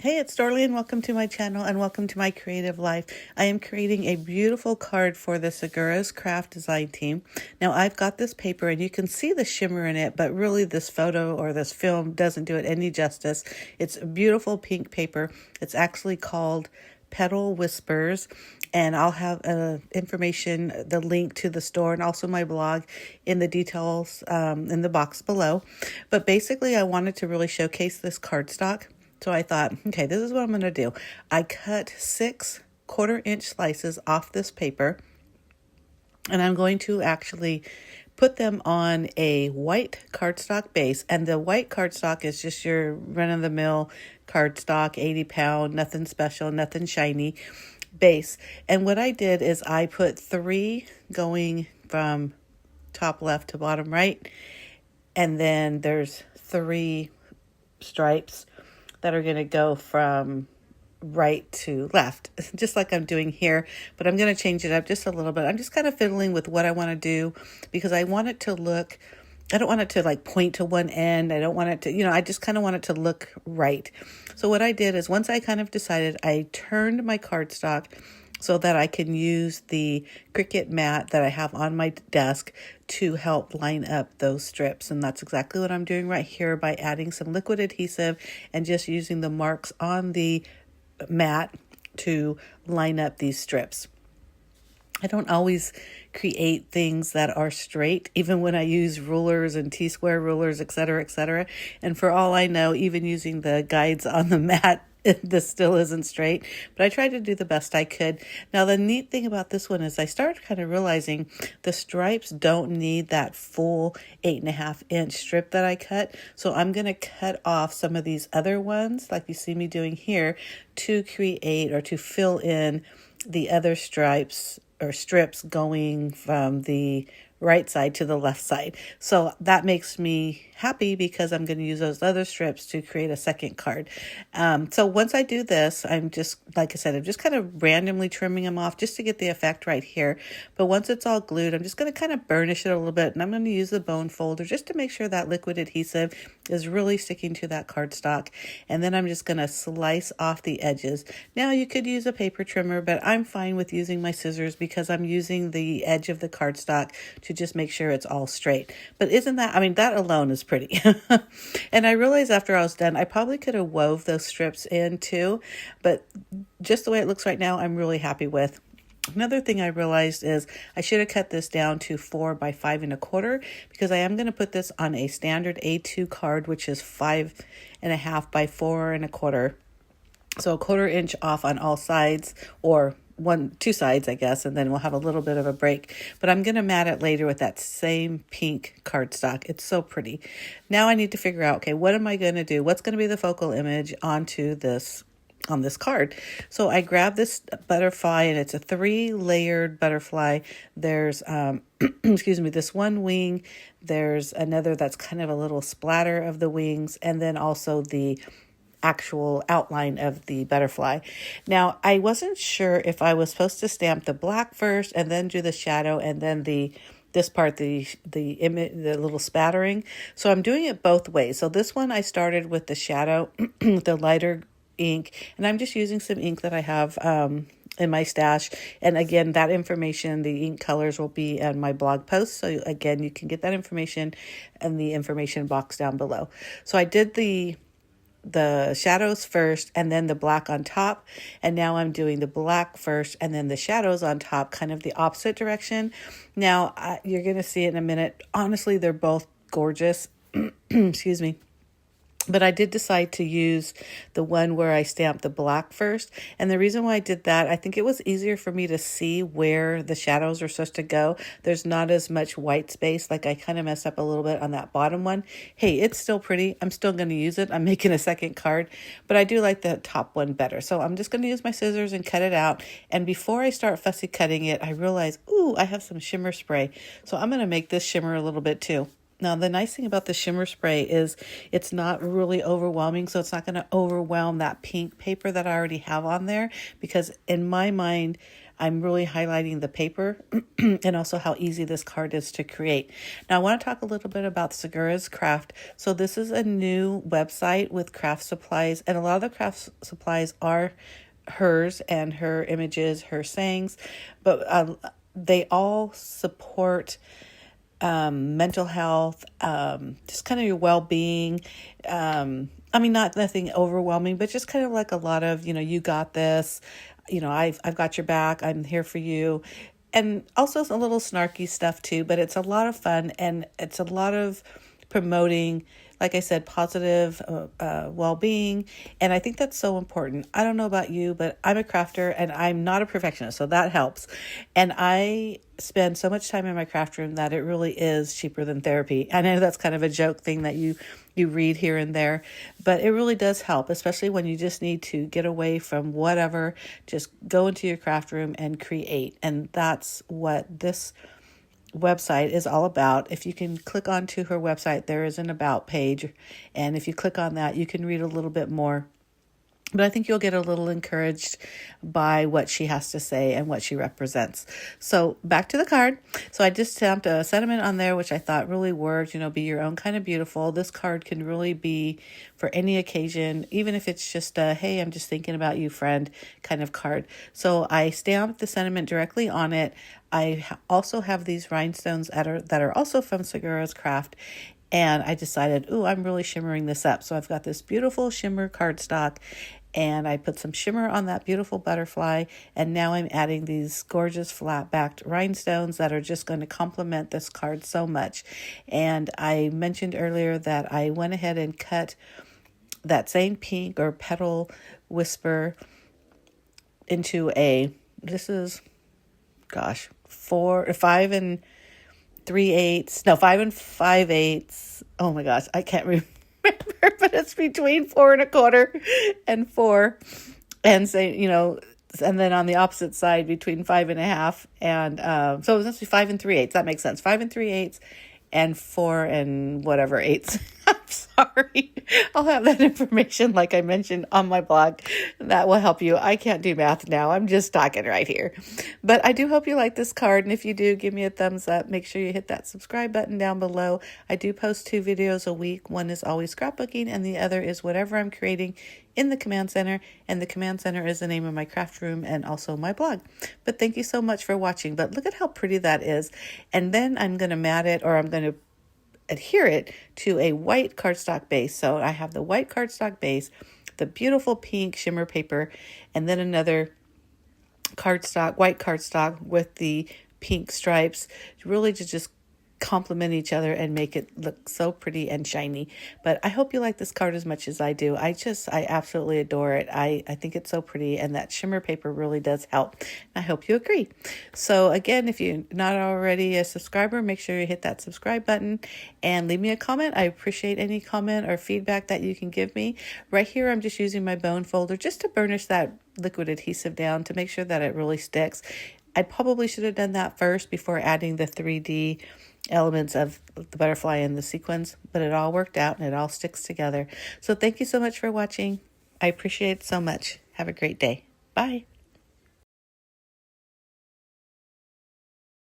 Hey, it's Darlene. Welcome to my channel and welcome to my creative life. I am creating a beautiful card for the Seguras Craft design team. Now, I've got this paper and you can see the shimmer in it, but really this photo or this film doesn't do it any justice. It's a beautiful pink paper. It's actually called Petal Whispers, and I'll have information, the link to the store and also my blog in the details in the box below. But basically, I wanted to really showcase this cardstock. So I thought, okay, this is what I'm going to do. I cut 6 1/4-inch slices off this paper, and I'm going to actually put them on a white cardstock base. And the white cardstock is just your run-of-the-mill cardstock, 80-pound, nothing special, nothing shiny base. And what I did is I put 3 going from top left to bottom right, and then there's 3 stripes that are going to go from right to left, just like I'm doing here, but I'm going to change it up just a little bit. I'm just kind of fiddling with what I want to do because I want it to look, I don't want it to like point to one end. I don't want it to, I just kind of want it to look right. So what I did is once I kind of decided, I turned my cardstock so that I can use the Cricut mat that I have on my desk to help line up those strips. And that's exactly what I'm doing right here by adding some liquid adhesive and just using the marks on the mat to line up these strips. I don't always create things that are straight, even when I use rulers and T-square rulers, etc., etc. And for all I know, even using the guides on the mat, this still isn't straight, but I tried to do the best I could. Now, the neat thing about this one is I started kind of realizing the stripes don't need that full 8.5-inch strip that I cut. So I'm going to cut off some of these other ones, like you see me doing here, to create or to fill in the other stripes or strips going from the right side to the left side. So that makes me happy because I'm going to use those other strips to create a second card. So once I do this, I'm just, like I said, I'm just kind of randomly trimming them off just to get the effect right here. But once it's all glued, I'm just going to kind of burnish it a little bit, and I'm going to use the bone folder just to make sure that liquid adhesive is really sticking to that cardstock. And then I'm just going to slice off the edges. Now you could use a paper trimmer, but I'm fine with using my scissors because I'm using the edge of the cardstock to just make sure it's all straight. But isn't that, that alone is pretty. And I realized after I was done, I probably could have wove those strips in too, but just the way it looks right now, I'm really happy with. Another thing I realized is I should have cut this down to 4 by 5 1/4 because I am going to put this on a standard A2 card, which is 5.5 by 4 1/4. So 1/4 inch off on all sides, or 2 sides, I guess, and then we'll have a little bit of a break. But I'm going to mat it later with that same pink cardstock. It's so pretty. Now I need to figure out, okay, what am I going to do? What's going to be the focal image onto this on this card? So I grabbed this butterfly, and it's a 3-layered butterfly. There's excuse me, this one wing, there's another that's kind of a little splatter of the wings, and then also the actual outline of the butterfly. Now, I wasn't sure if I was supposed to stamp the black first and then do the shadow and then this part, the image, the little spattering. So I'm doing it both ways. So this one I started with the shadow with the lighter ink, and I'm just using some ink that I have in my stash. And again, that information, the ink colors, will be in my blog post. So again, you can get that information in the information box down below. So I did the shadows first and then the black on top, and now I'm doing the black first and then the shadows on top, kind of the opposite direction. Now you're going to see it in a minute. Honestly, they're both gorgeous. Excuse me. But I did decide to use the one where I stamped the black first. And the reason why I did that, I think it was easier for me to see where the shadows are supposed to go. There's not as much white space. Like I kind of messed up a little bit on that bottom one. Hey, it's still pretty. I'm still going to use it. I'm making a second card, but I do like the top one better. So I'm just going to use my scissors and cut it out. And before I start fussy cutting it, I realize, ooh, I have some shimmer spray. So I'm going to make this shimmer a little bit too. Now, the nice thing about the shimmer spray is it's not really overwhelming, so it's not going to overwhelm that pink paper that I already have on there, because in my mind, I'm really highlighting the paper and also how easy this card is to create. Now I want to talk a little bit about Seguras Craft. So this is a new website with craft supplies, and a lot of the craft supplies are hers and her images, her sayings, but they all support mental health, just kind of your well-being. I mean, not nothing overwhelming, but just kind of like a lot of, you got this, I've got your back. I'm here for you. And also a little snarky stuff too, but it's a lot of fun, and it's a lot of promoting, like I said, positive well-being. And I think that's so important. I don't know about you, but I'm a crafter and I'm not a perfectionist, so that helps. And I spend so much time in my craft room that it really is cheaper than therapy. I know that's kind of a joke thing that you read here and there, but it really does help, especially when you just need to get away from whatever, just go into your craft room and create. And that's what this website is all about. If you can click onto her website, there is an about page, and if you click on that, you can read a little bit more. But I think you'll get a little encouraged by what she has to say and what she represents. So back to the card. So I just stamped a sentiment on there, which I thought really worked. Be your own kind of beautiful. This card can really be for any occasion, even if it's just a, hey, I'm just thinking about you, friend, kind of card. So I stamped the sentiment directly on it. I also have these rhinestones that are also from Seguras Craft. And I decided, I'm really shimmering this up. So I've got this beautiful shimmer cardstock, and I put some shimmer on that beautiful butterfly. And now I'm adding these gorgeous flat-backed rhinestones that are just going to complement this card so much. And I mentioned earlier that I went ahead and cut that same pink or petal whisper into this is, 5 and 5 5/8. Oh my gosh, I can't remember, but it's between 4 1/4 and 4, and and then on the opposite side between 5 1/2 and so it's actually 5 3/8. That makes sense. 5 3/8 and 4 8. I'm sorry. I'll have that information, like I mentioned, on my blog. That will help you. I can't do math now. I'm just talking right here. But I do hope you like this card. And if you do, give me a thumbs up. Make sure you hit that subscribe button down below. I do post 2 videos a week. One is always scrapbooking, and the other is whatever I'm creating in the command center. And the command center is the name of my craft room and also my blog. But thank you so much for watching. But look at how pretty that is. And then I'm going to mat it, or I'm going to adhere it to a white cardstock base. So I have the white cardstock base, the beautiful pink shimmer paper, and then another white cardstock with the pink stripes, really to just complement each other and make it look so pretty and shiny. But I hope you like this card as much as I do. I absolutely adore it. I think it's so pretty, and that shimmer paper really does help. I hope you agree. So again, if you're not already a subscriber, make sure you hit that subscribe button and leave me a comment. I appreciate any comment or feedback that you can give me. Right here, I'm just using my bone folder just to burnish that liquid adhesive down to make sure that it really sticks. I probably should have done that first before adding the 3D elements of the butterfly and the sequins, but it all worked out and it all sticks together. So thank you so much for watching. I appreciate it so much. Have a great day. Bye.